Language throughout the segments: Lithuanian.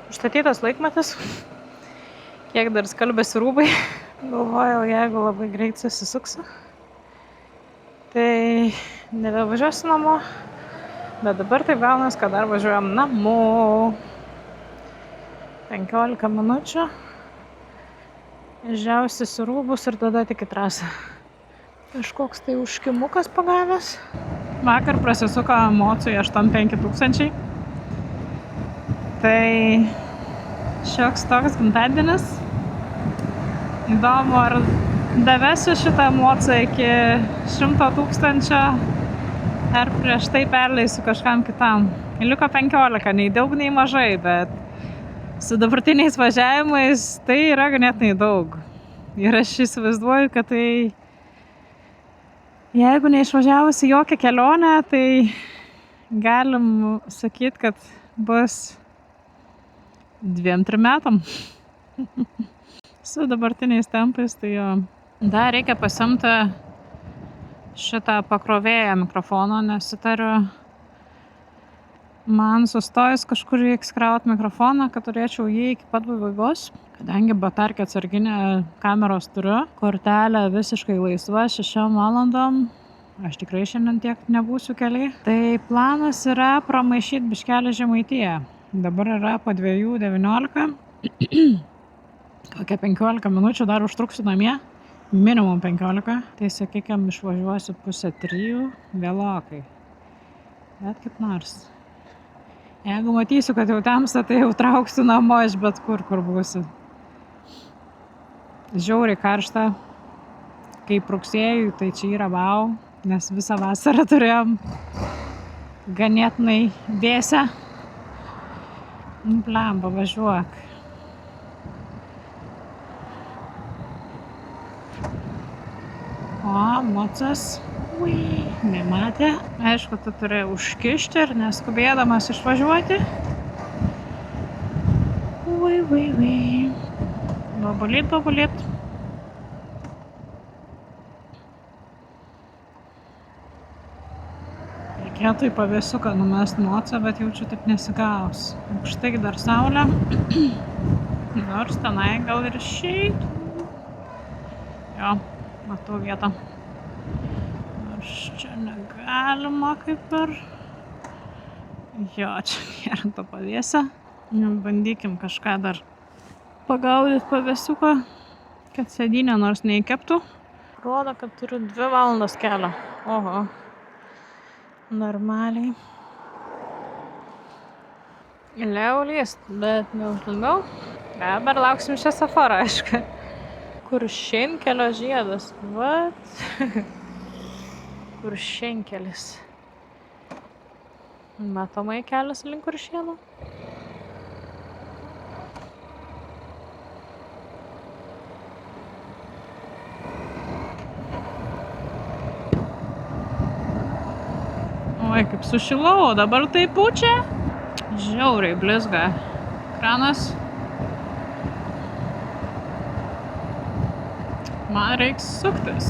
Užstatytas laikmatis. Kiek dar skalbėsi rūbai. Galvojau, jeigu labai greit susisuksiu, tai nebevažiuosiu namo. Bet dabar taip gaunas, kad dar važiuojam namo. 15 minučių. Žiausiasi rūbus ir tada tik į trasą. Kažkoks tai užkimukas pagavęs. Vakar prasisuko emocijų 85 000. Tai šioks toks gimtadienis. Įdomu, ar davesiu šitą emociją iki 100 000, ar prieš tai perleisiu kažkam kitam. Liko 15, nei daug, nei mažai, bet su dabartiniais važiavimais tai yra ganėtinai daug. Ir aš įsivaizduoju, kad tai, jeigu neišvažiavusi jokią kelionę, tai galim sakyti, kad bus 2-3 metam. Su dabartiniais tempais, tai jo. Dar reikia pasiimti šitą pakrovėją mikrofono, nesitariu. Man sustojus kažkur reiks kraut mikrofoną, kad turėčiau jį iki pat pabaigos. Kadangi batarkę atsarginę kameros turiu, kortelė visiškai laisva 6 valandom. Aš tikrai šiandien tiek nebūsiu keliai. Tai planas yra pramaišyti biškelį Žemaitiją. Dabar yra po 2:19. Kokią 15 minučių dar užtruksiu namie. Minimum 15. Tai sakykime, išvažiuosiu 2:30 vėlokai. Bet kaip nors. Jeigu matysiu, kad jau tamsta, tai jau trauksiu namo iš bet kur būsiu. Žiauriai karšta. Kaip rugsėjui, tai čia yra vau, nes visą vasarą turėjom ganėtinai vėsią. Blemba, važiuok. O, mocas. Ui, nematė. Aišku, tu turi užkišti ir neskubėdamas išvažiuoti. Ui. Babulyt. Reikėtų į pavėsiuką numest mocą, bet jaučiu taip nesigaus. Aukštai dar saulė. Nors tenai gal ir išeitų. Jo, matau vietą. Nors čia negalima kaip ir. Jo, čia nėra to pavėsio. Bandykim kažką dar pagaudyti pavėsiuką, kad sėdynė nors neįkeptų. Rodo, kad turiu 2 valandas kelio. Oho. Normaliai. Galėjau lyst, bet neužlindau. Dabar lauksim šviesoforą, aišku. Kuršėnkelio žiedas. What? Kuršėnkelis. Matomai kelias link Kuršėnų. Oi, kaip sušilau, o dabar tai pučia. Žiauriai blizga kranas. Man reiks suktis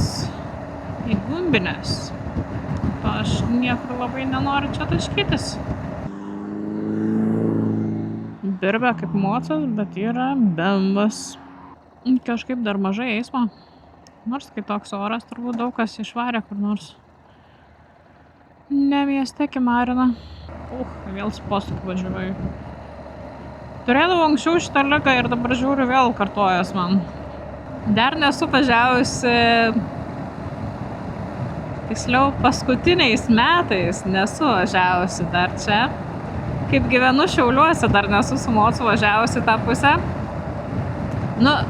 į gumbines. Aš niekur labai nenoriu čia taškytis. Birbia kaip mocas, bet yra bembas. Kažkaip dar mažai eismo. Nors kai toks oras, turbūt daug kas išvarė kur nors. Ne mieste Kimarina. Vėl posūkį važiuoju. Turėdavau anksčiau šitą ligą ir dabar žiūriu vėl kartojas man. Dar nesu važiavusi, tiksliau paskutiniais metais nesu važiavusi dar čia. Kaip gyvenu Šiauliuose, dar nesu su mocu važiavusi tą pusę.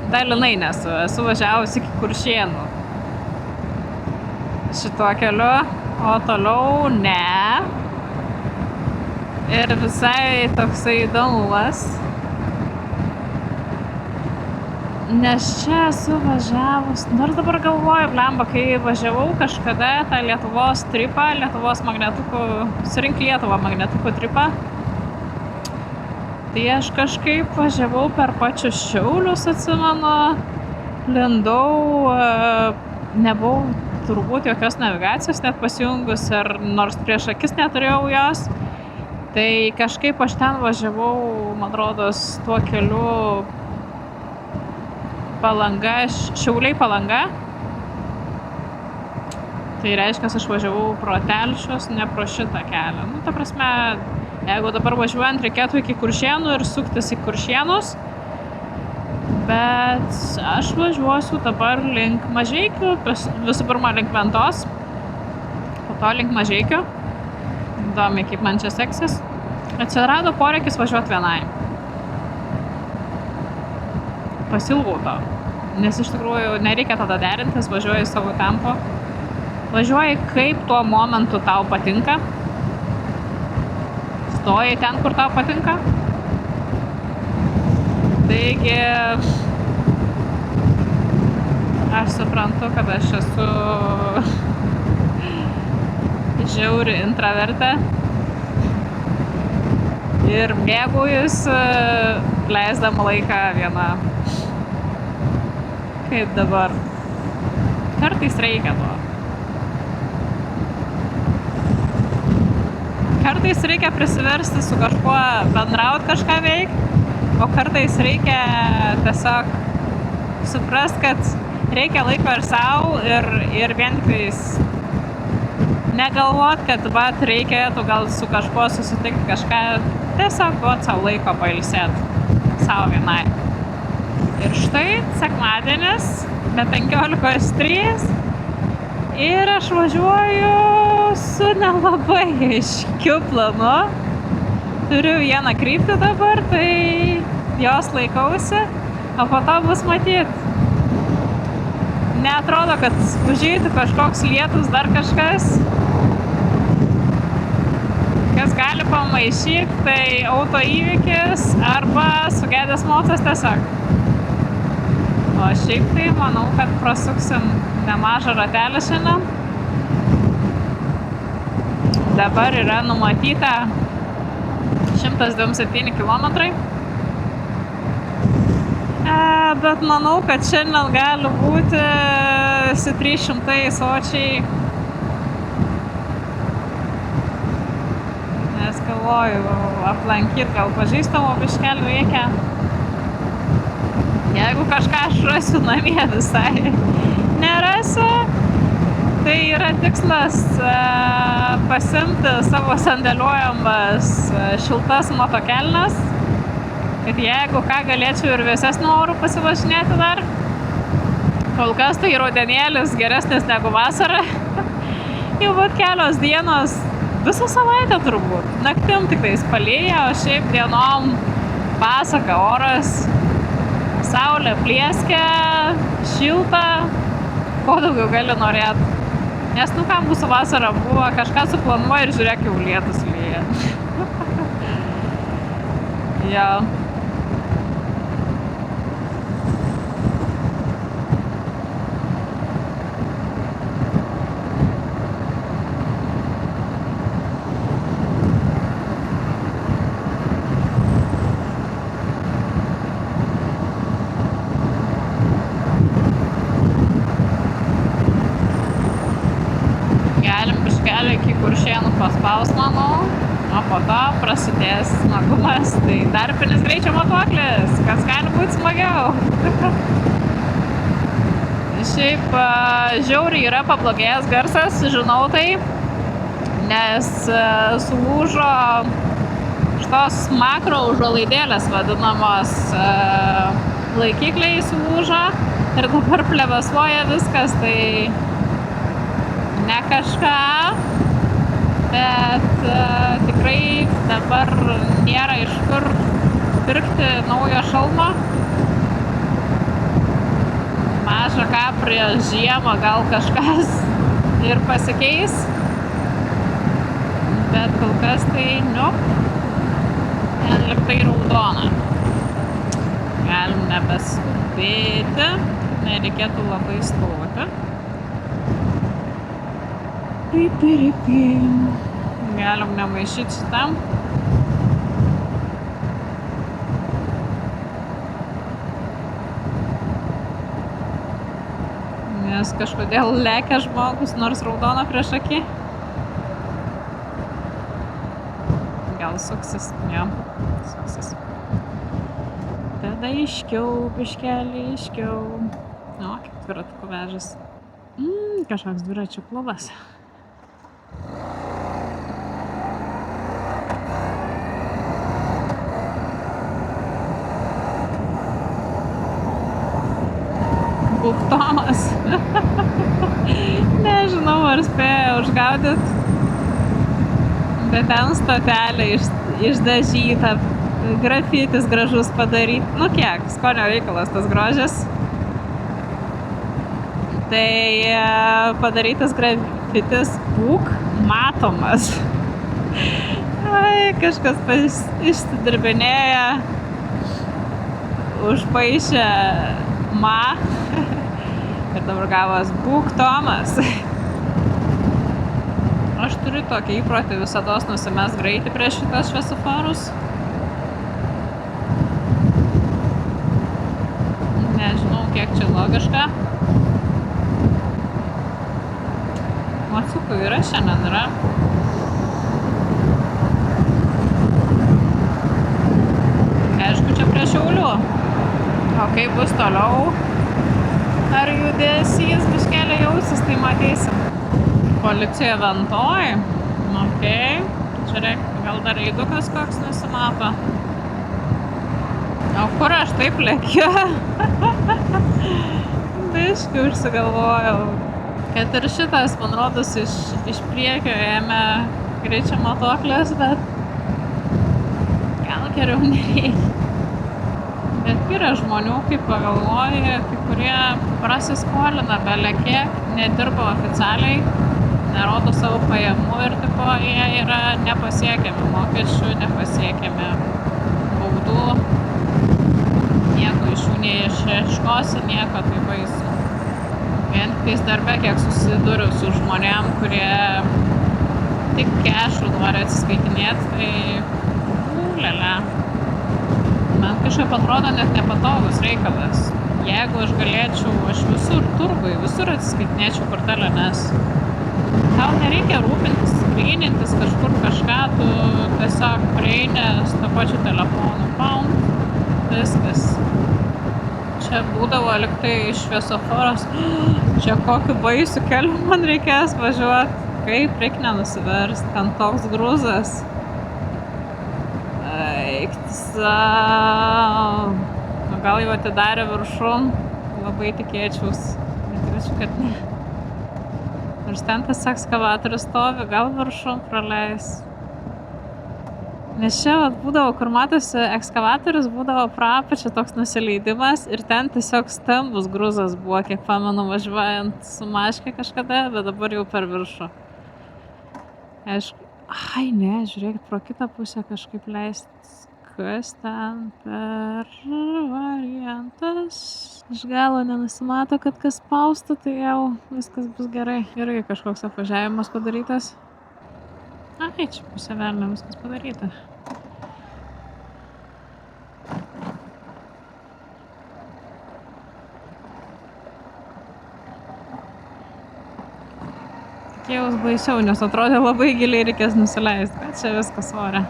Dalinai nesu, esu važiavusi iki Kuršėnų. Šituo keliu, o toliau ne. Ir visai toksai įdomumas. Nes čia esu važiavus, nors dabar galvoju, blemba, kai važiavau kažkada tą Lietuvos tripą, Lietuvos magnetukų, surink Lietuvą magnetukų tripą, tai aš kažkaip važiavau per pačius Šiaulius, atsimenu, lindau, nebuvau turbūt jokios navigacijos net pasijungus, ir nors prieš akis neturėjau jos, Tai kažkaip aš ten važiavau, man rodos, tuo keliu Palanga, Šiauliai Palanga. Tai reiškia, aš važiavau pro Telšius, ne pro šitą kelią. Nu, ta prasme, jeigu dabar važiuojant, reikėtų iki Kuršėnų ir suktis į Kuršėnus. Bet aš važiuosiu dabar link Mažeikių, visų pirma link Ventos, po to link Mažeikių. Įdomi, kaip man čia seksis. Atsirado poreikis važiuoti vienai. Pasilgau to, nes iš tikrųjų nereikia tada derintis, važiuoji savo tempo. Važiuoji kaip tuo momentu tau patinka. Stoji ten, kur tau patinka. Taigi, aš suprantu, kad aš esu žiauri intravertė ir mėgaujuosi leisdama laiką viena. Kaip dabar. Kartais reikia to. Kartais reikia prisiversti su kažkuo bendraut, kažką veikti, o kartais reikia tiesiog suprast, kad reikia laiko ir sau ir vien tiktais negalvot, kad vat reikėtų gal su kažkuo susitikti kažką, tiesiog duot sau laiko pailsėti savo vienai. Ir štai sekmadienis be 15:03 ir aš važiuoju su nelabai aiškiu planu. Turiu vieną kryptį dabar, tai jos laikausi, o po to bus matyt. Neatrodo, kad užeitų kažkoks lietus, dar kažkas. Kas gali pamaišyti, tai autoįvykis arba sugedęs motas tiesiog. O šiaip tai manau, kad prasuksim nemažą ratelį šiandien. Dabar yra numatyta 127 kilometrai. Bet manau, kad šiandien gali būti 300 sočiai. Nes galvoju aplankyti gal pažįstamų biškelį reikia. Jeigu kažką aš rasiu namie visai nerasiu, tai yra tikslas pasimti savo sandėliuojamas šiltas motokelnes, kad jeigu ką galėčiau ir vėsesniu oru pasivažinėti dar. Kol kas tai rudenėlis geresnis negu vasara. Jau būt kelios dienos, visą savaitę turbūt. Naktim tik tais palyja, o šiaip dienom pasaka oras. Saulė plieskia, šilta, ko daugiau gali norėti. Nes nu kam mūsų vasara buvo, kažką suplanuoja ir žiūrėk, jau lietus lyja. Jo. Paspaus, manau, o po to prasidės smagumas, tai tarpinis greičio matuoklis, kas gali būti smagiau. Šiaip žiauriai yra pablogėjęs garsas, žinau tai, nes sulūžo šitos makro užuolaidėlės vadinamos laikikliai sulūžo ir dabar plevasuoja viskas, tai ne kažką. Bet tikrai dabar nėra iš kur pirkti naujo šalmo. Maža ką prieš žiemą gal kažkas ir pasikeis. Bet kol kas tai, ten liktai raudona. Galim nebeskubėti, nereikėtų labai stoti. Galim nemaišyti šitam. Nes kažkodėl lekia žmogus, nors raudona prieš akį. Gal gal suksis, jo, suksis. Tada aiškiau, biškelį aiškiau. O, kaip dviratukų vežas. Kažkoks dviračių klubas. Buktomas. Nežinau, ar spėjo užgaudyt. Bet ten stotelė išdažyta, grafitis gražus padaryt. Nu kiek, skonio reikalas tas grožis. Tai padarytas grafitis būk matomas. Ai, kažkas išsidirbinėja, užpaišė ma ir dabar gavos būk Tomas. Aš turiu tokį įprotį visados nusimest greitį prieš šitas šviesoforus. Nežinau, kiek čia logiška. Macukų yra šiandien, yra. Aišku, čia prie Šiaulių. O kaip bus toliau? Ar judesys biškelį jausis, tai matysim. Policija Ventoj. Okei. Žiūrėk, gal dar eidukas koks nusimato. O kur aš taip lėkiu? Biškiu užsigalvojau. Kad ir šitas, man rodos, iš priekio ėmė greičio matuoklės, bet gal geriau nereikia. Bet yra žmonių, kaip pagalvoji, kai kurie prasiskolina belekiek, nedirba oficialiai, nerodo savo pajamų ir tipo jie yra nepasiekiami mokesčių, nepasiekiami baudų. Nieko iš jų neišieškosi, nieko tai baisu. Vien tiktais darbe, kiek susiduriu su žmonėm, kurie tik kešų nori atsiskaitinėti, tai lele. Man kažkaip atrodo net nepatogus reikalas. Jeigu aš galėčiau, aš visur turgui, visur atsiskaitinėčiau kortelę, nes tau nereikia rūpintis, skrynintis kažkur kažką, tu tiesiog prieini su to pačiu telefonu, pound, viskas. Čia būdavo liktai šviesoforas, čia kokiu baisiu keliu man reikės važiuoti, kaip reikia nenusiversti, ten toks grūzas. Gal jau atidarė viršum, labai tikėčiaus, bet kad ne. Nors ten tas ekskavatorius stovi, gal viršum praleis. Nes čia būdavo, kur matosi, ekskavatorius būdavo prapačia toks nusileidimas ir ten tiesiog stambus grūzas buvo, kiek pamenu, važiuojant su maške kažkada, bet dabar jau per viršų. Aišku, ai ne, žiūrėkit, pro kitą pusę kažkaip leisti. Kas ten per variantas? Iš galo nenusimato, kad kas spausta, tai jau viskas bus gerai. Irgi kažkoks apvažiavimas padarytas. Ai, čia pusė velnio viskas padaryta. Tikėjaus baisiau, nes atrodė labai giliai reikės nusileisti, bet čia viskas ore.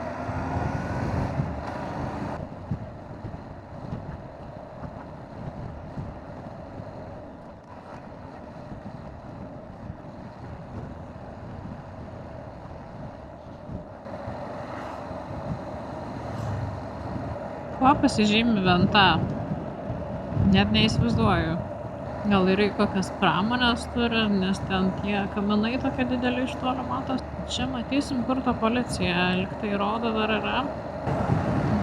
Kuo pasižymi Venta? Net neįsivaizduoju. Gal ir kokias pramonės turi, nes ten tie kaminai tokie dideli iš tolo matos. Čia matysim, kur ta policija liktai rodo dar yra.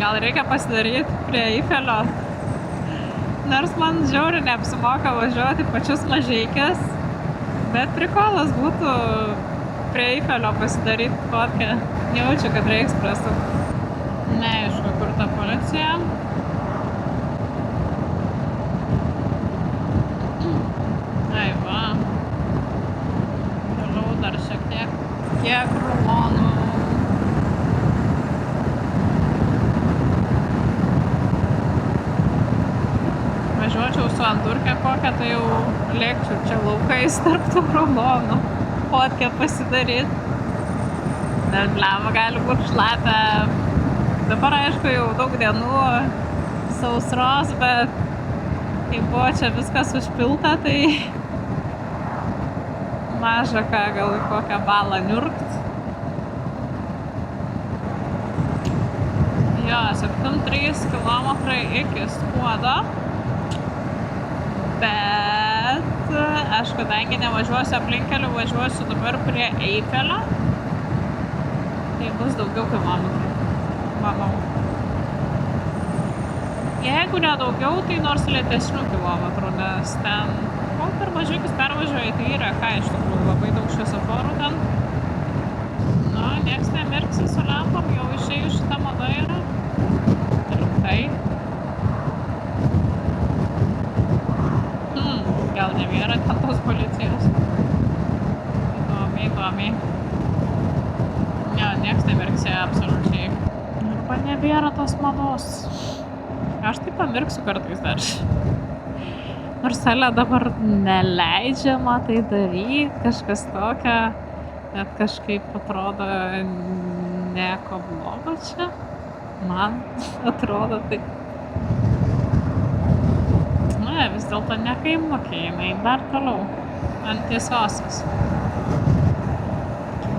Gal reikia pasidaryti prie Eifelio. Nors man žiauriai neapsimoka važiuoti pačius Mažeikės, bet prikolas būtų prie Eifelio pasidaryti fotkę. Jaučiu, kad reiks prasukti. Neaišku, kur ta policija. Ai va. Toliau dar šiek tiek. Kiek rulonų. Važiuočiau su Anturke kokią, tai jau lėkčiau čia laukais tarp tų rulonų. Fotkę pasidaryt. Net blema gali būti šlapia. Dabar aišku jau daug dienų sausros, bet kai buvo čia viskas užpilta, tai maža ką, gal į kokią balą niurkt. Jo, 7-3 kilometrai iki Skuodo, bet aš kadangi nevažiuosiu aplinkeliu, važiuosiu dabar prie Eifelio, tai bus daugiau kilometrų, manau. Jeigu ne daugiau, tai nors lėtesnių kilometrų, nes ten, kol per Mažeikius pervažiuoji, tai yra ką iš tikrųjų labai daug šviesoforų ten. Nu, nieks nemirksi su lempom, jau išėjus šitą mada yra. Rimtai. Gal nebėra ten tos policijos. Įdomiai. Jo, nieks nemirksėjo absoliučiai. Arba nebėra tos mados. Aš tai pamirksiu kartais dar. Nors salė dabar neleidžiama tai daryti, kažkas tokio, bet kažkaip atrodo nieko blogo čia. Man atrodo taip. Ne, vis dėlto nekaimuokė, jinai dar toliau ant tiesiosios.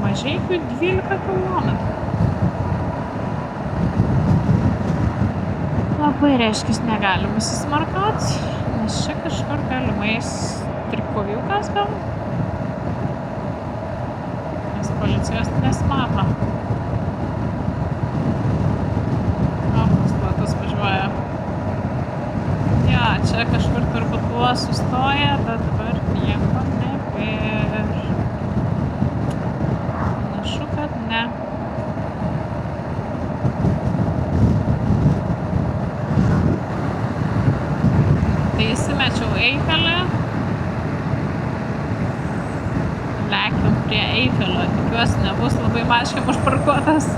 Mažeikių 12 kilometrų. Labai reiškis negalim įsismarkaut, nes čia kažkur galimais trikoviukas gal. Nes policijos nesimato. Platus važiuoja. Ja, čia kažkur turbūt buvo sustoję, bet dabar nieko nebėr. Panašu, kad ne. Tai įsimečiau Eifelį. Lekiam prie Eifelio. Tikiuosi nebus labai maškiam užparkuotas.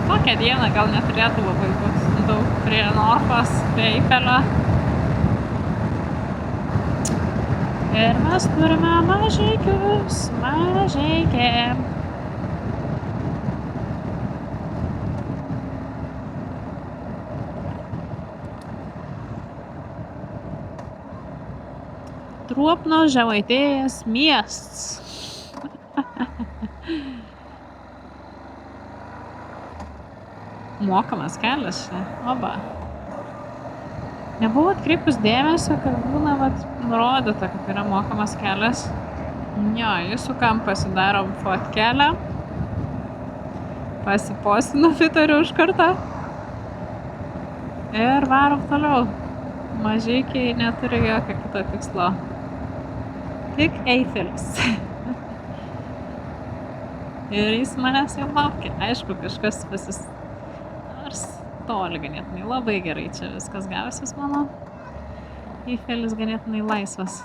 Tokią dieną gal neturėtų labai būti daug prie Norfos, prie Eifelio. Ir mes turime Mažeikius, Mažeikė. Truopno Žemaitijos miestas. Mokamas kelias čia. Oba. Nebuvau atkreipus dėmesio, kad būna nurodyta, kad yra mokamas kelias. Jo, įsukam, pasidarom fotkelę. Pasipostinu Twitteriu už kartą. Ir varom toliau. Mažeikiai neturi jokio kito tikslo. Tik Eifelis. Ir jis manęs jau laukia. Aišku, kažkas nors toli ganėtinai. Labai gerai čia viskas gausis, mano. Eifelis ganėtinai laisvas.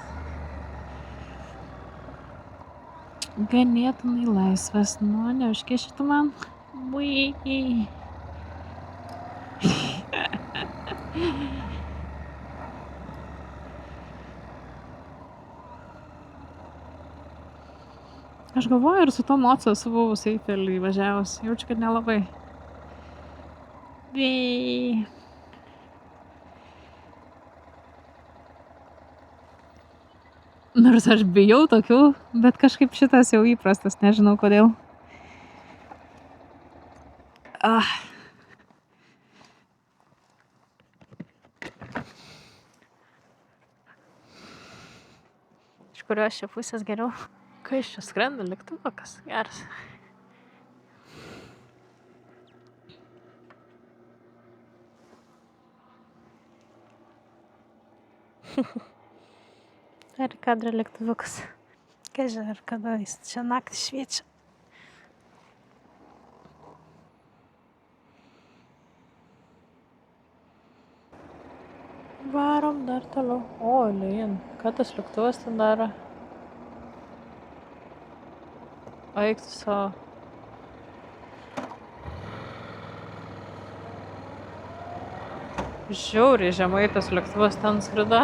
Ganėtinai laisvas. Nu, neužkištų man. Ui. Aš galvoju, ir su to mocu esu buvus Eifelį važiavus. Jaučiu, kad nelabai. Nors aš bijau tokių, bet kažkaip šitas jau įprastas, nežinau kodėl. Iš kurios čia pusės geriau? Kas čia skrenda lėktuviukas? Geras. Ar kadra lėktuviukas? Kažin, ar kada jis čia naktį šviečia? Varom dar toliau. O, liin. Ką tas lėktuvas ten daro? Eik tu savo. Žiauriai žemai tas lėktuvas ten skrido.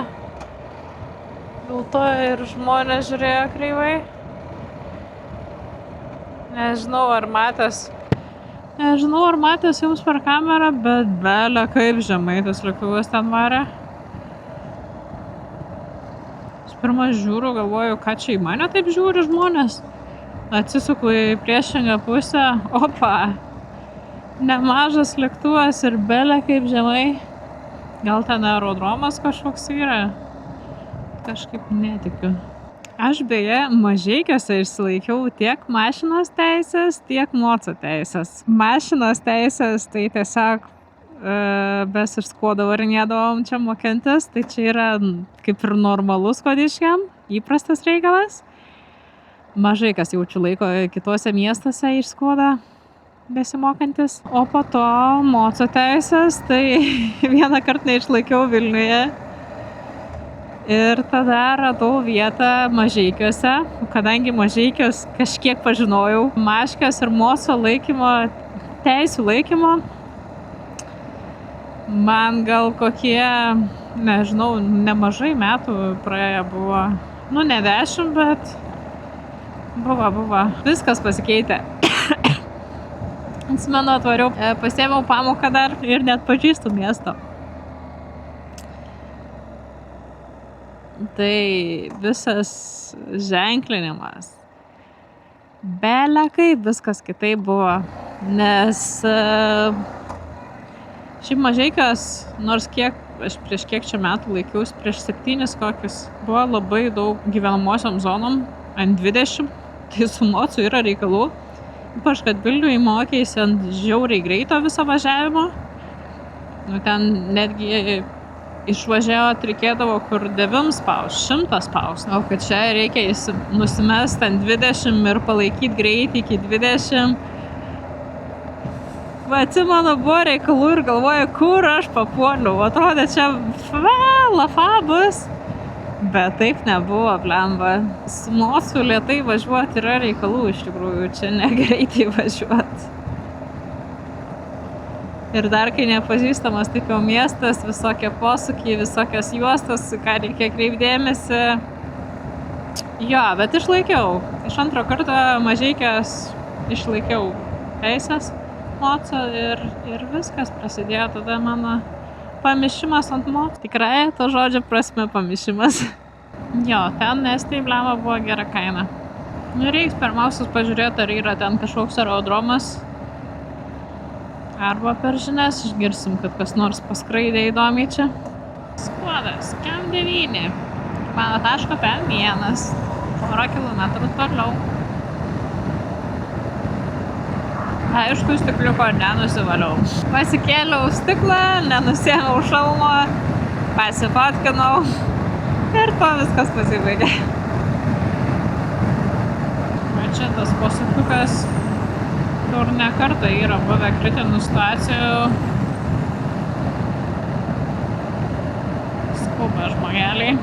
Dėl to ir žmonės žiūrėjo kreivai. Nežinau, ar matęs jums per kamerą, bet belė kaip žemai tas lėktuvas ten varė. Pirmą žiūriu, galvoju, ką čia į mane taip žiūri žmonės. Atsisuku į priešingą pusę, opa, nemažas lėktuvas ir belė kaip žemai. Gal ten aerodromas kažkoks yra? Kažkaip netikiu. Aš beje Mažeikiuose išsilaikiau tiek mašinos teisės, tiek moco teisės. Mašinos teisės tai tiesiog mes iš Skuodo varinėdavom čia mokintis, tai čia yra kaip ir normalus Skuodiškiam, įprastas reikalas. Mažai kas jaučiu laiko kituose miestuose iš Skuodo besimokantis. O po to moco teisės, tai vieną kartą neišlaikiau Vilniuje. Ir tada radau vietą Mažeikiuose, kadangi Mažeikius kažkiek pažinojau. Maškės ir moco laikymo, teisių laikymo. Man gal kokie, nežinau, nemažai metų praėję buvo. Nu, ne 10, bet buvo. Viskas pasikeitė. Atsimenu, atvariau, pasiėmiau pamoką dar ir net pažįstu miesto. Tai visas ženklinimas. Belė kaip viskas kitaip buvo, nes šiaip Mažeikiuos, nors aš prieš kiek čia metų laikiausi, prieš 7 kokius, buvo labai daug gyvenamosiom zonom, ant 20, tai su mocu yra reikalų. Ypač, kad Vilniuje mokėsi ant žiauriai greito viso važiavimo. Nu, ten netgi išvažiavot reikėdavo kur 9 spaus, 100 spaus. O kad čia reikia nusimest ant 20 ir palaikyti greitį iki 20. Va, atsimenu, buvo reikalų ir galvoju, kur aš papuoliau. Atrodė, čia lafa bus. Bet taip nebuvo, blemba. Su mocu lėtai važiuoti yra reikalų iš tikrųjų, čia negreitai važiuoti. Ir dar kai nepažįstamas taip jau miestas, visokie posūkiai, visokios juostos, ką reikia kreipdėmėsi. Jo, bet išlaikiau. Iš antro karto Mažeikiuos išlaikiau teisės moco ir viskas prasidėjo tada mano pamišimas ant moco. Tikrai to žodžio prasme pamišimas. Jo, ten Estijai blemba buvo gera kaina. Nu, reiks pirmiausias pažiūrėti, ar yra ten kažkoks aerodromas. Arba per žinias išgirsim, kad kas nors paskraidė įdomiai čia. Skuodas, Kem 9. Mano taško Pen 1. 1 kilometrų toliau. Aišku, stikliuko nenusivaliau. Pasikėliau stiklą, nenusėmiau šalmo, pasifotkinau ir to viskas pasibaigė. Čia tas posūkiukas, kur ne kartą yra buvę kritinių situacijų. Skuba žmogeliai.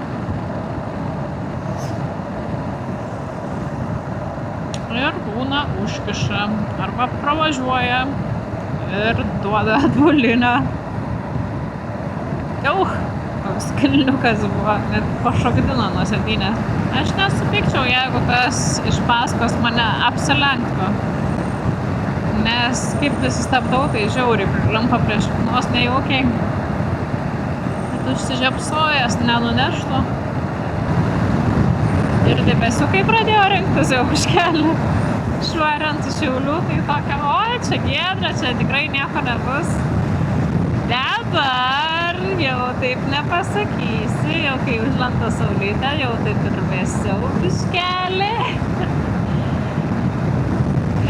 Ir būna užkiša arba pravažiuoja ir duoda atbulinę. Koks kalniukas buvo, net pašokdino nuo sėdynės. Aš nesupykčiau, jeigu tas iš paskos mane apsilenktų. Nes kaip sustabdau, tai žiauriai prilimpa prie šiknos nejaukiai. Kad užsižiapsojęs nenuneštų. Ir debesiukai pradėjo rinktis jau už kelią. Švariant iš Šiaulių, tai tokia, oi, čia giedra, čia tikrai nieko nebus. Dabar jau taip nepasakysi, jau kai užlenda saulytė, jau taip ir vėsiau biškelį.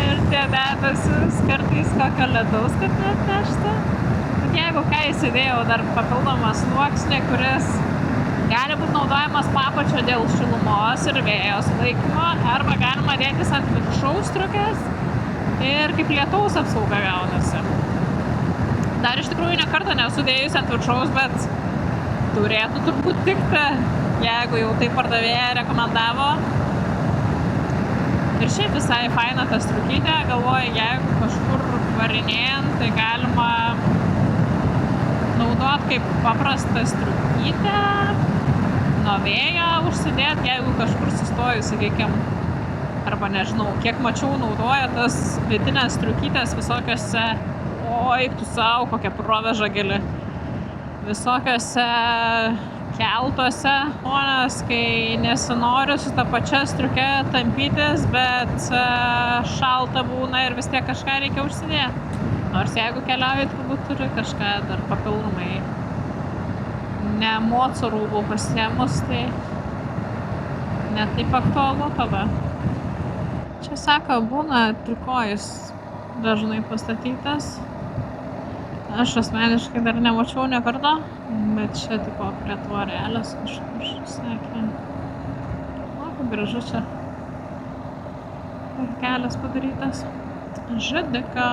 Ir tie debesis kartais kokio ledaus, kad net nešta. Bet jeigu ką įsidėjau dar papildomą sluoksnį, kuris gali būti naudojamas papačio dėl šilumos ir vėjo sulaikymo, arba galima dėtis ant viršaus strukės ir kaip lietaus apsauga gaunasi. Dar iš tikrųjų ne kartą nesu dėjusi ant viršaus, bet turėtų turbūt tikti, jeigu jau tai pardavėja rekomendavo. Ir šiaip visai faina ta striukytė, galvoju, jeigu kažkur varinėjant, tai galima naudot kaip paprastą striukytę, nuo vėjo užsidėti, jeigu kažkur sustoju, sakykim, Arba nežinau, kiek mačiau naudoja tas vidinės striukytės visokiose, oi, tu savo, kokia proveža gili, visokiose keltuose, žmonės, kai nesinori su ta pačia striuke tampytis, bet šalta būna ir vis tiek kažką reikia užsidėti. Nors jeigu keliauji, turbūt turi kažką dar papildomai. Ne moco rūbų pasiemus, tai ne taip aktualu tada. Čia sako, būna trikojus dažnai pastatytas. Aš asmeniškai dar nemačiau ne kartą, bet čia tipo prie tvorelės kažkur sakė. O, kaip gražu čia. Kelias padarytas. Židika.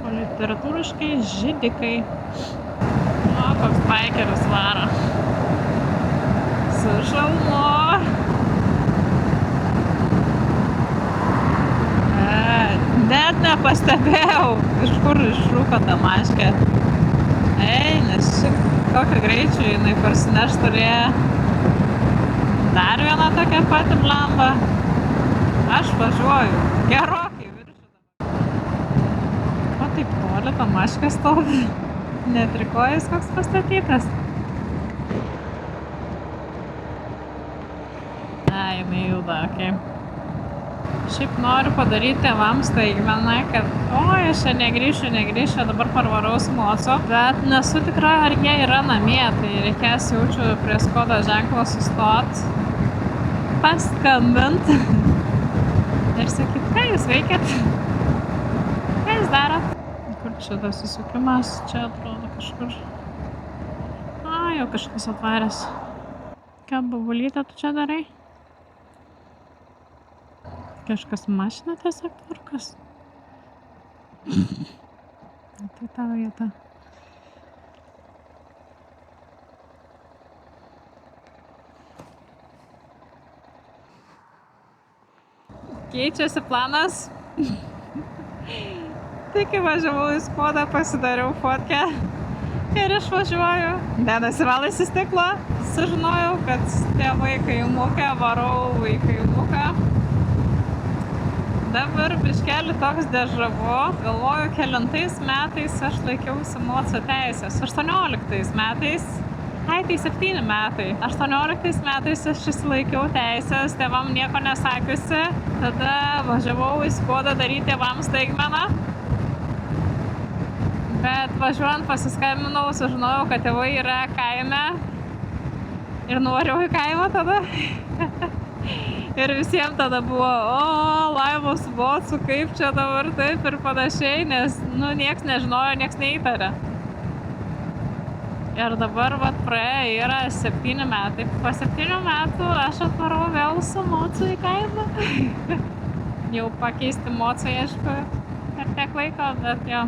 O literatūriškai židikai. O, koks baikeris varo. Su šalmu. Net nepastebėjau, iš kur išrūko tą maškę. Ei, nes kokio greičio jinai parsineš turėjo. Dar viena tokia pati blamba. Aš važiuoju. Gerokai viršų dabar. O taip toli ta maškė stovi. Netrikojus koks pastatytas. Jinai juda, okei. Šiaip noriu padaryti tėvams staigmeną, kad oi, aš čia negrįšiu, dabar parvarau su mocu, bet nesu tikra, ar jie yra namie, tai reikės jaučiu prie Skoda ženklo sustot, paskambint ir sakyt, ką jūs veikiat, ką jūs darot. Kur čia tas įsukimas, čia atrodo kažkur. Jau kažkas atvaręs. Ką, babulytė, tu čia darai? Kažkas mašina tiesiog tvarkas. Tai tavo vieta. Keičiasi planas. Tai kai važiavau į Skodą, pasidariau fotkę ir išvažiuoju. Dedasi valas į stiklą. Sužinojau, kad tėvai kaimukę, varau į kaimuką. Dabar biškelį toks dežavu. Galvoju, kelintais metais aš laikiausi moco teisės. 18 metais. Tai 7 metai. 18 metais aš išsilaikiau teisės, tėvam nieko nesakiusi. Tada važiavau į Skodą daryti tėvams staigmeną. Bet važiuojant pasiskambinau, sužinojau, kad tėvai yra kaime. Ir nuvariau į kaimą tada. Ir visiems tada buvo, Laimos mocu, kaip čia dabar taip ir panašiai, nes, nieks nežinojo, nieks neįtarė. Ir dabar, praėjo, yra 7 metai. Po 7 metų aš atvarau vėl su mocu į kaimą. Jau pakeisti mocai, aišku, per tiek laiko, bet jo.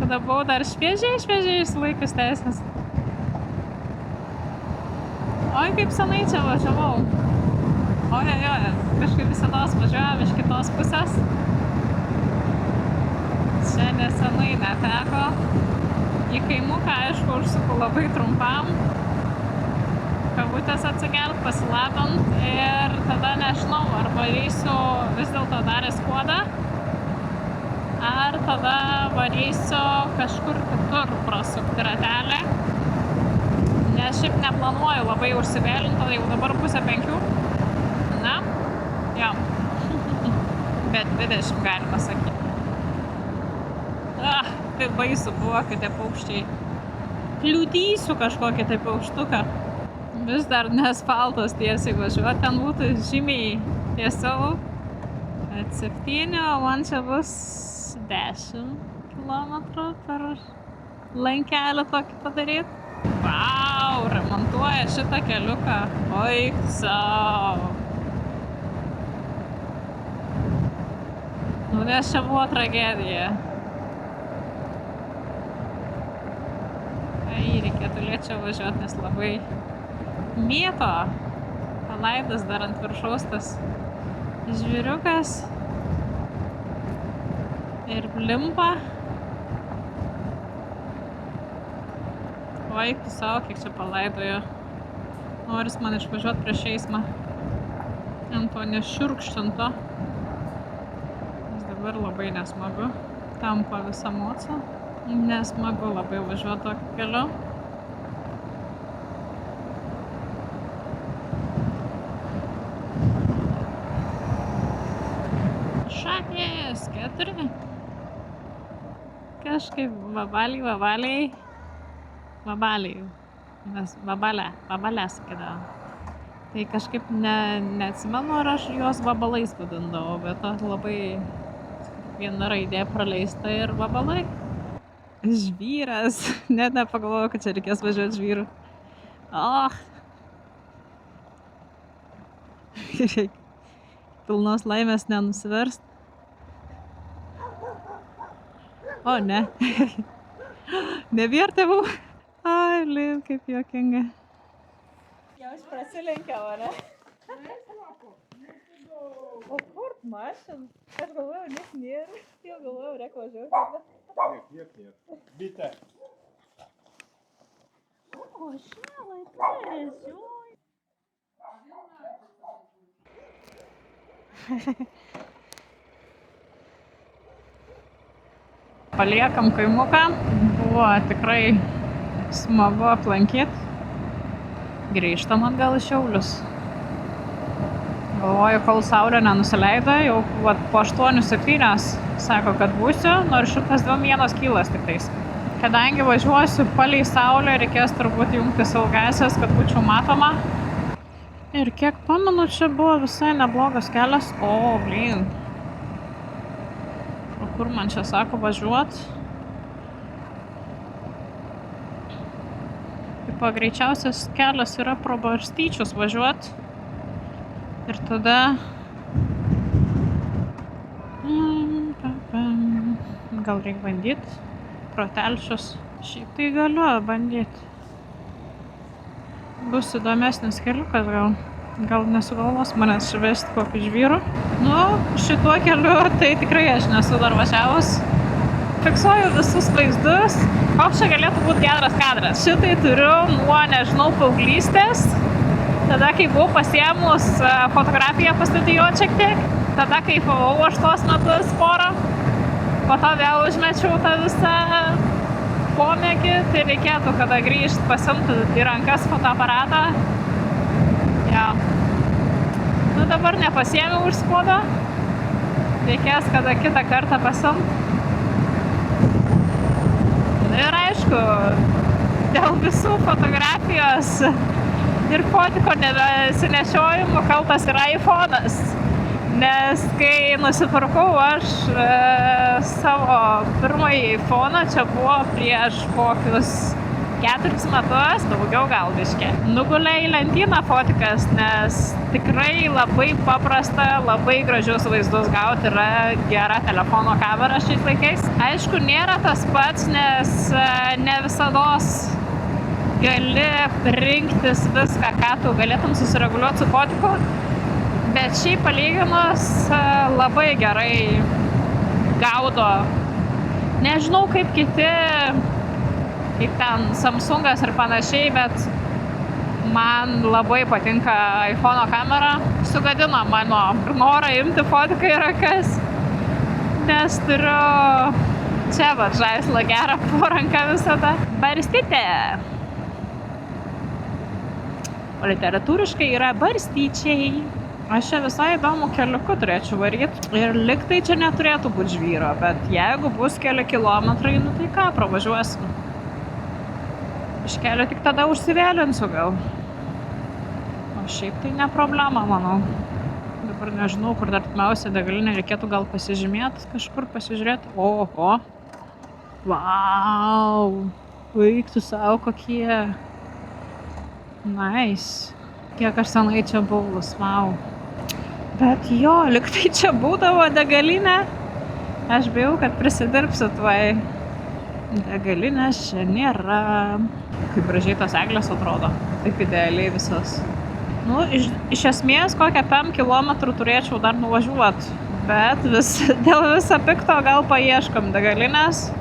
Tada buvau dar šviežiai išsilaikius teisės. Oi, kaip senai čia važiavau. Oi, kažkaip visados važiuojam iš kitos pusės. Čia nesenai neteko. Į kaimuką, aišku, užsuku labai trumpam. Kavutės atsigert, pasilabint ir tada nežinau, ar varysiu vis dėlto dar į Skodą, ar tada varysiu kažkur kitur prasukti ratelį. Nes šiaip neplanuoju labai užsivėlinti, jau dabar 4:30. Na, jo. Bet 20 galima sakyti. Kaip baisu buvo, kad tie paukščiai. Kliudysiu kažkokį tai paukštuką. Vis dar ne asfaltas tiesiai važiuoti, ten būtų žymiai tiesiau. Bet 7, o man čia bus 10 kilometrų per lankelį tokį padaryti. Vau, remontuoja šitą keliuką. Oi, sau. Nes čia buvo tragedija. Reikėtų lėčiau važiuoti, nes labai mėto. Palaidas dar ant viršaus tas žvyriukas. Ir limpa. Oi, tu savo, kiek čia palaidojo. Noris man išvažiuoti prieš eismą. ant to nešiurkštinto. Nes dabar labai nesmagu. Tampa visą mocą. Nesmagu labai važiuoti tokiu keliu. Šakės, 4. Kažkaip vabaliai. Nes vabalę sakydavo. Tai kažkaip neatsimenu, ar aš juos vabalais vadindavau, bet to labai viena raidė praleista ir vabalai. Žvyras. Net nepagalvojau, kad čia reikės važiuoti žvyru. Reikia pilnos laimės nenusiverst. O, ne. Nebėr tėvų. Ai, blin, kaip juokinga. Jau aš prasilenkiau, ar ne? O kur mašin? Aš galvojau, net nėra. Jau galvojau, reikia važiuoti. Niek. Bitė. O, šalai, turėsiu. Paliekam kaimuką. Buvo tikrai smagu aplankyti. Grįžtam atgal į Šiaulius. Galvoju, kol saulė nenusileido, jau po 8-7 sako, kad būsiu, nors šitas 2 kylas tiktais. Kadangi važiuosiu palei saulę, reikės turbūt jungti saugasias, kad būčiau matoma. Ir kiek pamenu, čia buvo visai neblogas kelias. O, blin. O kur man čia sako važiuot? Taip, greičiausias kelias yra pro Barstyčius važiuot. Ir tada... Gal reikia bandyti pro Telšius. Šiaip tai galiu bandyti. Bus įdomesnis keliukas gal nesugalvos manęs švesti kokį žvyrų. Nu, šituo keliu tai tikrai aš nesu dar važiavus. Fiksuoju visus vaizdus. Koks čia galėtų būti geras kadras. Šitai turiu nuo, nežinau, paauglystės. Tada, kai buvau pasiėmus fotografiją pastudijuoti šiek tiek. Tada, kai buvau 8 metus porą. Po to vėl užmečiau tą visą pomėgį. Tai reikėtų, kada grįžt, pasimti į rankas fotoaparatą. Ja. Nu, dabar nepasiėmiau už skuodo. Reikės, kada kitą kartą pasimt. Ir aišku, dėl visų fotografijos ir fotiko nebesinešiojimų kaltas yra iPhone'as. Nes kai nusipirkau aš savo pirmąjį iPhone'ą, čia buvo prieš kokius 4 metus, daugiau gal biškė. Nugulė į lentyną fotikas, nes tikrai labai paprasta, labai gražius vaizdus gauti yra gera telefono kamera šiais laikais. Aišku, nėra tas pats, nes ne visados gali rinktis viską, ką tu galėtum susireguliuoti su fotiku. Bet šiaip palyginus labai gerai gaudo. Nežinau kaip kiti, kaip ten Samsungas ir panašiai, bet man labai patinka iPhone'o kamera. Sugadino mano norą imti fotiką į rankas, nes turiu čia žaislą gerą po ranką visada. Barstytė. O literatūriškai yra barstyčiai. Aš čia visai įdomų keliuku turėčiau varyti ir liktai čia neturėtų būti žvyro, bet jeigu bus keli kilometrai, nu tai ką, pravažiuosim. Iš kelio tik tada užsivėlinsiu gal. O šiaip tai ne problema, manau. Dabar nežinau, kur dar artimiausia degalinė, reikėtų gal pasižymėti, kažkur pasižiūrėti. Oho! Vau! Vaiktų savo kokie! Nice! Kiek aš senai čia buvus, vau! Bet jo, liktai čia būdavo degalinė. Aš bijau, kad prisidirbsiu tvai. Degalinės čia nėra. Kaip gražiai tos eglės atrodo. Taip idealiai visos. Nu, iš esmės, kokią 5 kilometrų turėčiau dar nuvažiuoti. Bet dėl viso pikto gal paieškom degalinės.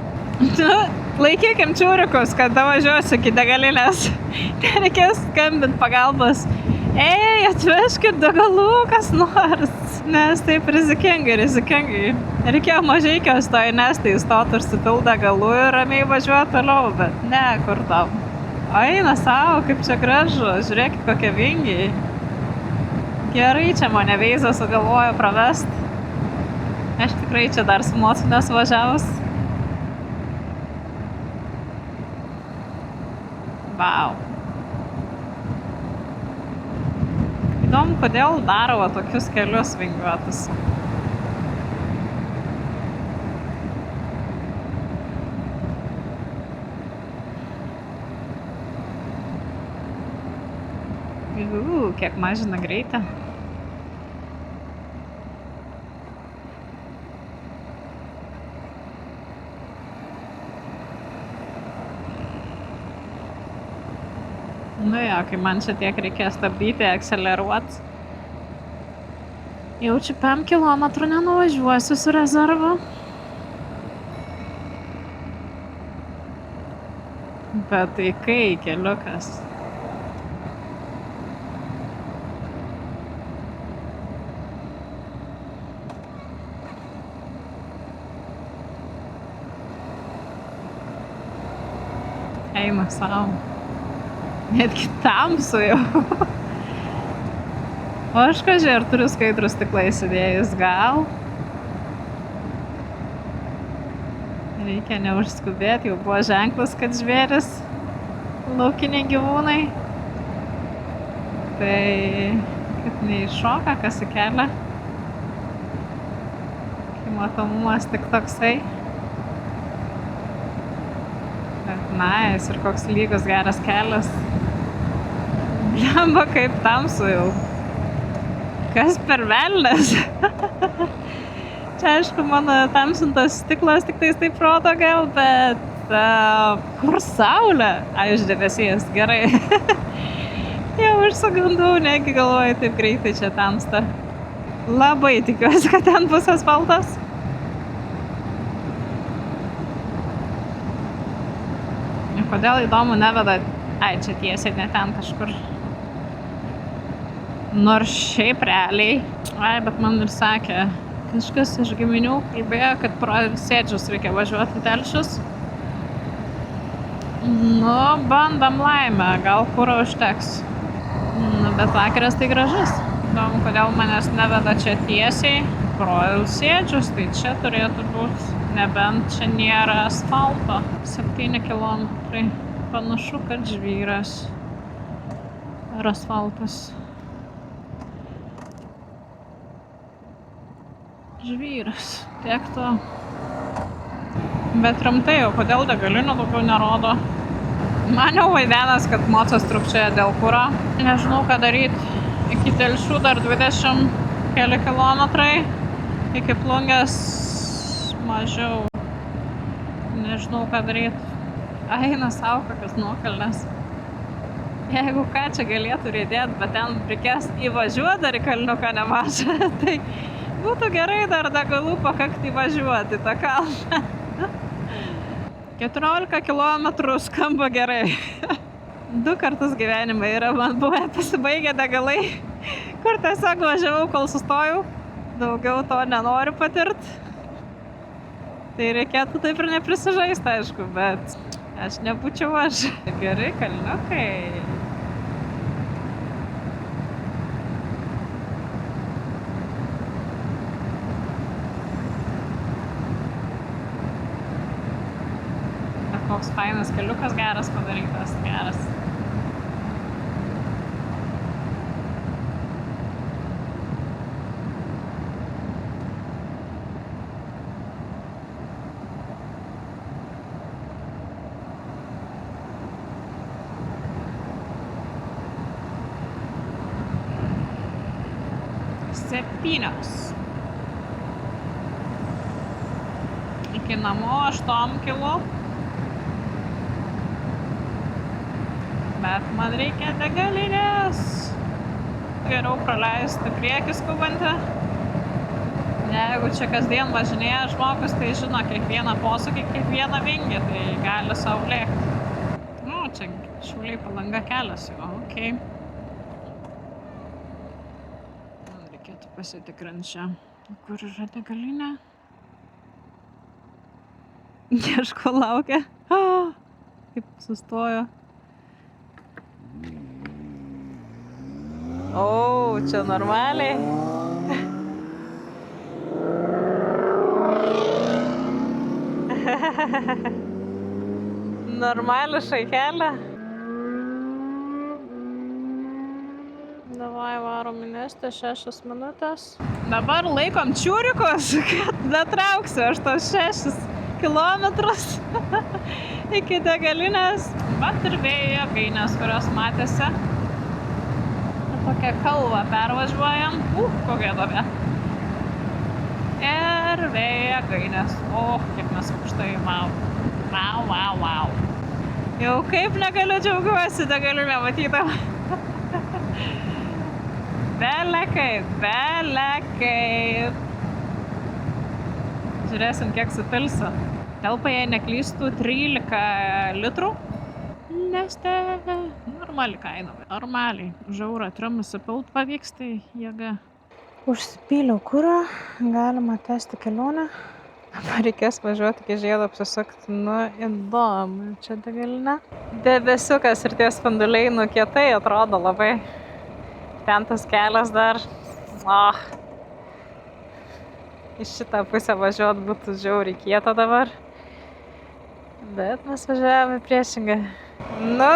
Nu, laikykim čiūrikus, kad davažiuosiu iki degalinės. Ten reikės skambinti pagalbos Ei, atvežkit degalų, kas nors. Nes taip rizikingai. Reikėjo Mažeikios to įnesti, įstot ir supilt degalų ir ramiai važiuoti toliau, bet ne, kur tau. Eina savo, kaip čia gražu, žiūrėkit kokie vingiai. Gerai čia mane Veizą sugalvojo pravest. Aš tikrai čia dar su mocu nesvažiavus. Vau. Įdomu, kodėl daro tokius kelius vingiuotus. Kiek mažina greitį. Nu jo, kai man čia tiek reikės stabdyti, akceleruot. Jaučiu 5 kilometrų nenuvažiuosiu su rezervu. Bet tai kai keliukas. Eina savo. Netgi tamsu jau. O aš kažkai, ar turiu skaidrus stiklai įsidėjus, gal? Reikia neužskubėti, jau buvo ženklas, kad žvėris, laukiniai gyvūnai. Tai kaip neiššoka, kas į kelią. Kai matomumas tik toksai. Nice, ir koks lygus geras kelias. Blemba, kaip tamsu jau. Kas per velnias? Čia aišku, mano tamsintas stiklas tik tais taip rodo gal, bet kur saulė? Iš debesies, gerai. Jau užsigandau, negi galvoju, taip greitai čia tamsta. Labai tikiuosi, kad ten bus asfaltas. Kodėl įdomu neveda, čia tiesiai ne ten kažkur. Nors šiaip realiai, bet man ir sakė, kažkas iš giminių kalbėjo, kad pro Sėdžius reikia važiuoti į Telšius. Nu, bandam laimę, gal kuro užteks. Nu, bet vakaras tai gražus. Įdomu, kodėl manęs neveda čia tiesiai pro Sėdžius, tai čia turėtų būti. Nebent čia nėra asfalto. 7 kilometrai. Panašu, kad žvyras. Ar asfaltas. Žvyras. Tiek to. Bet rimtai jau, kodėl degalinių daugiau nerodo? Man jau vaidenas, kad mocas trukčioja dėl kuro. Nežinau, ką daryti. Iki Telšių dar 20 keli kilometrai. Iki Plungės mažiau. Nežinau, ką daryti. Eina savo kokias nuokalnes. Jeigu ką čia galėtų riedėti, bet ten reikės įvažiuoti dar į kalniuką nemažą, tai būtų gerai dar degalų pakakti įvažiuoti tą kalną. 14 kilometrų skamba gerai. 2 kartus gyvenime yra man buvę pasibaigę degalai, kur tiesiog važiavau, kol sustojau. Daugiau to nenoriu patirti. Tai reikėtų taip ir neprisižaisti, aišku, bet aš nebūčiau aš. Gerai, kalniukai. Bet koks fainas keliukas geras padarytas, geras. Septynios. Iki namo 8 kilų. Bet man reikia degalinės. Geriau praleisti priekį skubantį. Jeigu čia kasdien važinėja žmogus, tai žino kiekvieną posūkį, kiekvieną vingį, tai gali sau lėkti. Nu, čia Šiauliai Palanga kelias jau, okei. pasitikrinsiu. Kur yra degalinė? Ieško laukia. Kaip sustojo. O, čia normaliai. Normali šaikelė. Davai varom į miestą 6 minutės. Dabar laikom čiūrikus, kad netrauksiu aš tos 6 kilometrus iki degalinės. Bet ir vėjo jėgainės, kurios matėsi. Tokią kalvą pervažiuojam. Kokia duobė. Ir vėjo jėgainės. Kiek mes aukštai, wow. Jau kaip negaliu džiaugiuosi degalinę matydama. Bele kaip. Žiūrėsim, kiek supilsiu. Telpa, jei neklystų, 13 litrų. Neste. Normali kaina. Normaliai. Už eurą 3 nusipilt pavyks, tai jėga. Užsipyliau kurą. Galima tęsti kelionę. Dabar reikės važiuoti iki žiedo apsisukti. Įdomu. Čia degalinė. Debesiukas ir tie spanduliai kietai atrodo labai. Ten tas kelias dar. Į šitą pusę važiuoti būtų žiauriai kieta dabar. Bet mes važiavome priešingai.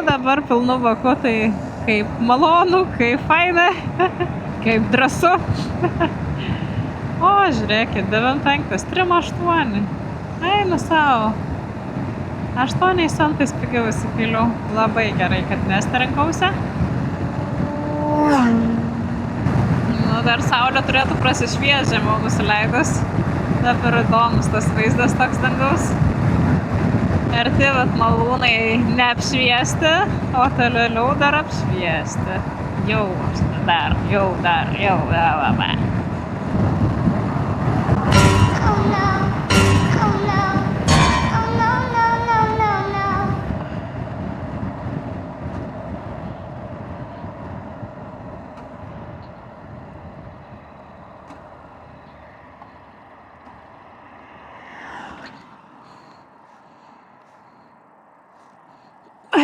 Dabar pilnu baku, tai kaip malonu, kaip faina, kaip drąsu. Žiūrėkit, 9,5, 3,8. Einu savo. 8 centais pigiau įsipyliau. Labai gerai, kad nesterinkausi. Dar saulė turėtų prasišviežiamo nusileidus. Dabar įdomus tas vaizdas toks dangaus. Arti, vat malūnai neapšviesti, o toliau dar apšviesti. Jau dar.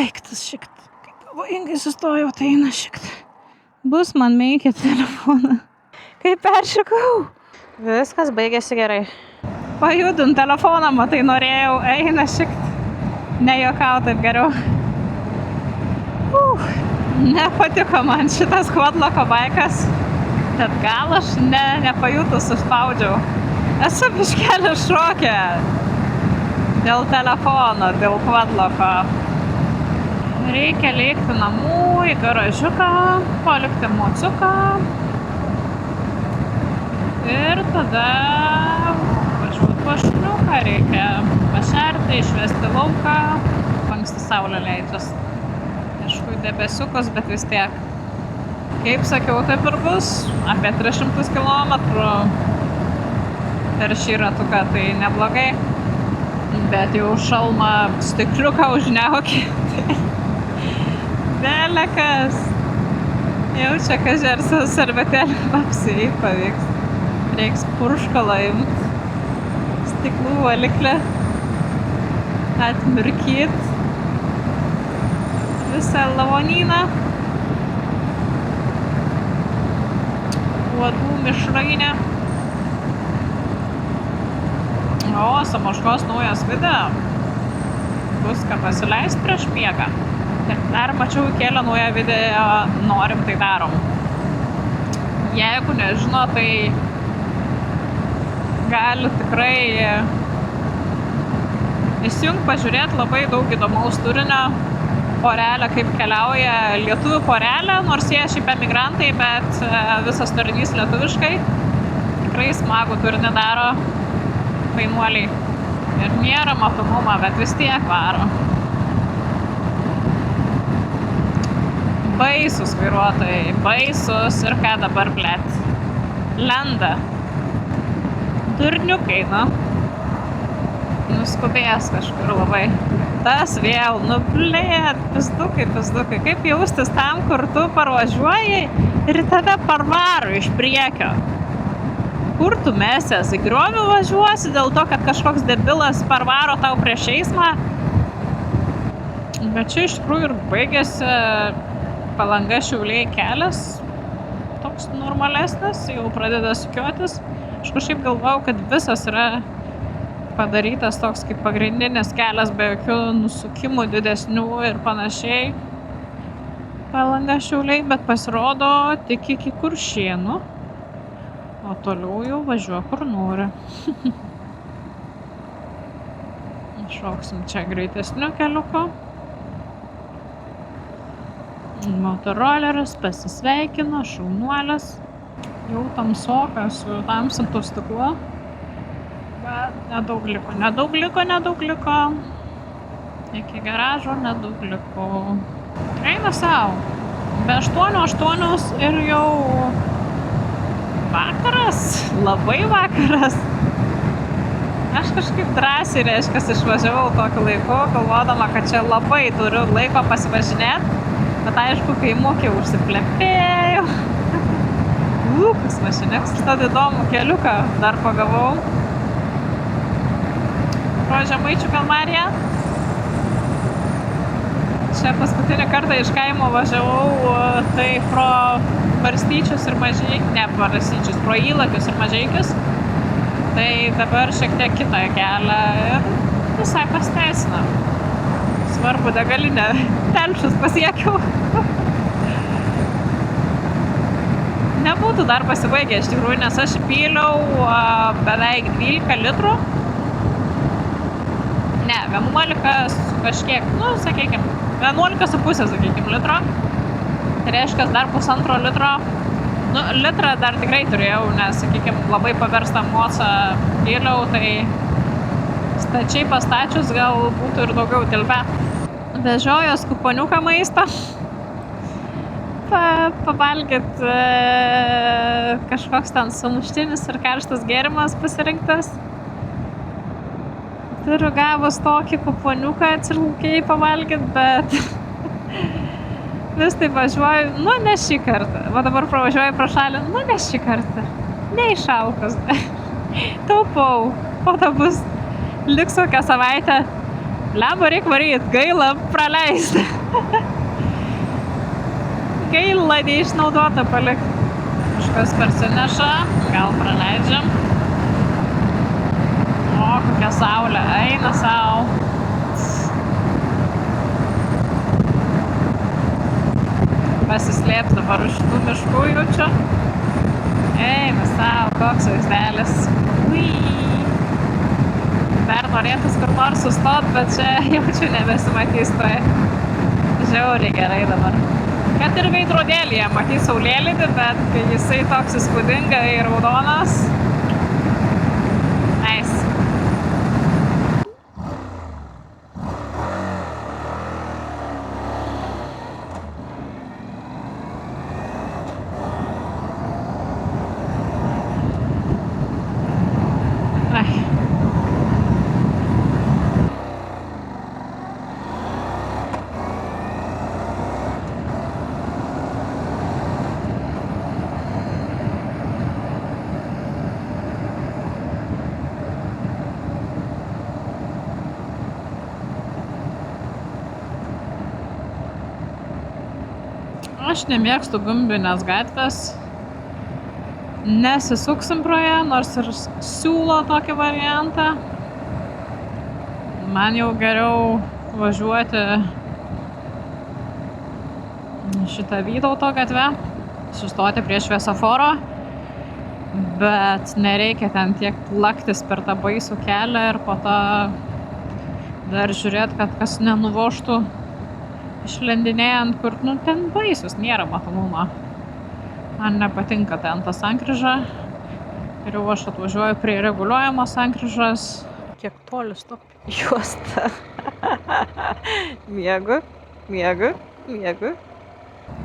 Eiktas šikt. Kaip pavojingai sustojau, tai eina šikt. Bus man meikė telefoną. Kaip peršikau. Viskas baigėsi gerai. Pajudint telefoną, matai, norėjau, eina šikt. Nejuokau taip geriau. Nepatiko man šitas quadloko baikas. Bet gal aš nepajutus suspaudžiau. Esu biškelį šokę. Dėl telefono, dėl quadloko. Reikia lėkti namų į garažiuką, palikti mociuką ir tada važiuoti po šuniuką, reikia pašerti, išvesti lauką, anksti saulė leidžias. Aišku, debesiukas, bet vis tiek. Kaip sakiau, taip ir bus, apie 300 kilometrų per šį ratuką, tai neblogai, bet jau šalmą stikliuką užneokė. Belekas. Jau čia kažer su servetėlė apsieit pavyks. Reiks purškalą imt. Stiklų valiklę. Atmirkyt. Visą lavonyną. Uodų mišrainę. Samoškos naujas video. Bus ką pasileist prieš miegą. Dar mačiau kėlę naują video, norim tai darom. Jeigu nežino, tai gali tikrai įsijungt pažiūrėti labai daug įdomaus turinio. Porelė kaip keliauja, lietuvių porelė, nors jie šiaip emigrantai, bet visas turinys lietuviškai. Tikrai smagų turinį daro fainuoliai. Ir nėra matomumo, bet vis tiek varo. Baisus vairuotojai, baisus ir ką dabar, blet, lenda. Durniukai, nuskubės kažkur labai. Tas vėl, blet, pizdukai, kaip jaustis tam, kur tu parvažiuoji ir tave parvaro iš priekio. kur tu mesies, į griovį važiuosi dėl to, kad kažkoks debilas parvaro tau prieš eismą. Bet čia iš tikrųjų ir baigėsi Palanga Šiauliai kelias, toks normalesnis, jau pradeda sukiotis. Aš kažkaip galvojau, kad visas yra padarytas toks kaip pagrindinis kelias be jokių nusukimų didesnių ir panašiai. Palanga Šiauliai, bet pasirodo tik iki Kuršėnų, o toliau jau važiuoju kur nori. Šoksim čia greitesniu keliuku. Motoroleris pasisveikino, šaunuolis. Jau tamsokas su tamsintu stiklu. Bet nedaug liko. Iki garažo nedaug liko. Eina sau. Be 8 ir jau vakaras. Labai vakaras. Aš kažkaip drąsiai, reiškias, išvažiavau tokiu laiku, galvodama, kad čia labai turiu laiko pasivažinėti. Bet aišku, kai mokė užsiplepėjau. Kas mašinėks, tad įdomų keliuką dar pagavau. Pro Žemaičių kalvariją. Čia paskutinį kartą iš kaimo važiavau, tai pro Barstyčius ir Mažeikius, ne Barstyčius, pro Įlakius ir Mažeikius. Tai dabar šiek tiek kitą kelią ir visai pasteisina. Svarbu degalinę Telšius pasiekiau. Nebūtų dar pasibaigę iš tikrųjų, nes aš įpyliau beveik 12 litrų. Ne, 11 su kažkiek, sakykim, 11,5 sakykim litro. Tai reiškia dar 1,5 litro. Litrą dar tikrai turėjau, nes, sakykim, labai paverstą mocą pyliau, tai stačiai pastačius gal būtų ir daugiau tilpę. Vežiojos kuponiuką maisto. Pavalgyt kažkoks ten sumuštinis ir karštas gėrimas pasirinktas. Turiu gavus tokį kuponiuką atsirūkiai pavalgyt, bet vis taip važiuoju, ne šį kartą. Va dabar pravažiuoju pro šalį, ne šį kartą. Neišalkus. Taupau. Po to bus liks kokią savaitę. Lemba reik varyt, gaila praleisti. Gaila neišnaudota palikti. Kažkas persineša, gal praleidžiam. O, kokia saulė, eina sau. Pasislėpti dabar už šitų miškų jaučiu. Eina sau, koks vaizdelis. Dar norėtus kur nors sustot, bet čia jaučiu nebesimatys tai. Žiauriai gerai dabar. Kad ir veidrodėlyje matys saulėlydį, bet kai jisai toks įspūdingai raudonas. Nice. Aš nemėgstu gumbinės gatvės, nesisuksim pro ją, nors ir siūlo tokį variantą. Man jau geriau važiuoti šitą Vytauto gatvę, sustoti prie šviesoforo, bet nereikia ten tiek plaktis per tą baisų kelią ir po to dar žiūrėt, kad kas nenuvožtų išlendinėjant, kur, ten baisus, nėra matomumo. Man nepatinka ten ta sankryža. Ir jau aš atvažiuoju prie reguliuojamos sankryžos. Kiek toli stop juosta. Miegu.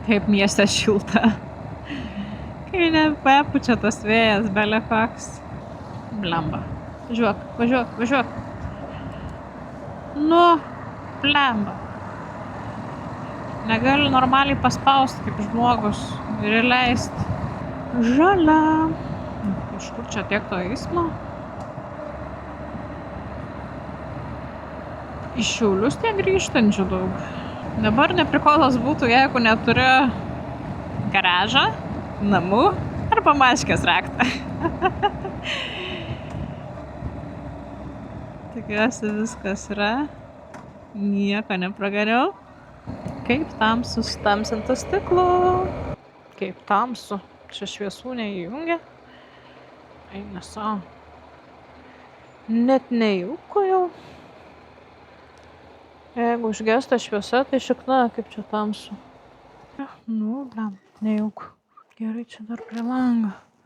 Kaip mieste šilta. Kai nepapučia tas vėjas, bele koks. Blemba. Važiuok. Blemba. Negaliu normaliai paspausti kaip žmogus ir įleisti. Žalia. Iš kur čia tiek to eismo? Iš Šiaulius tiek grįžtančių daug. Dabar neprikolas būtų, jeigu neturi garažą, namų arba maškės raktą. Tikiuosi viskas yra. Nieko nepragariau. Kaip tamsu su tamsintu stiklu. Kaip tamsu. Čia šviesų neįjungia. Eina savo. Net nejauku jau. Jeigu užgesta šviesa, tai šikna, kaip čia tamsu. Nu, blem, nejauku. Gerai, čia dar prie langą.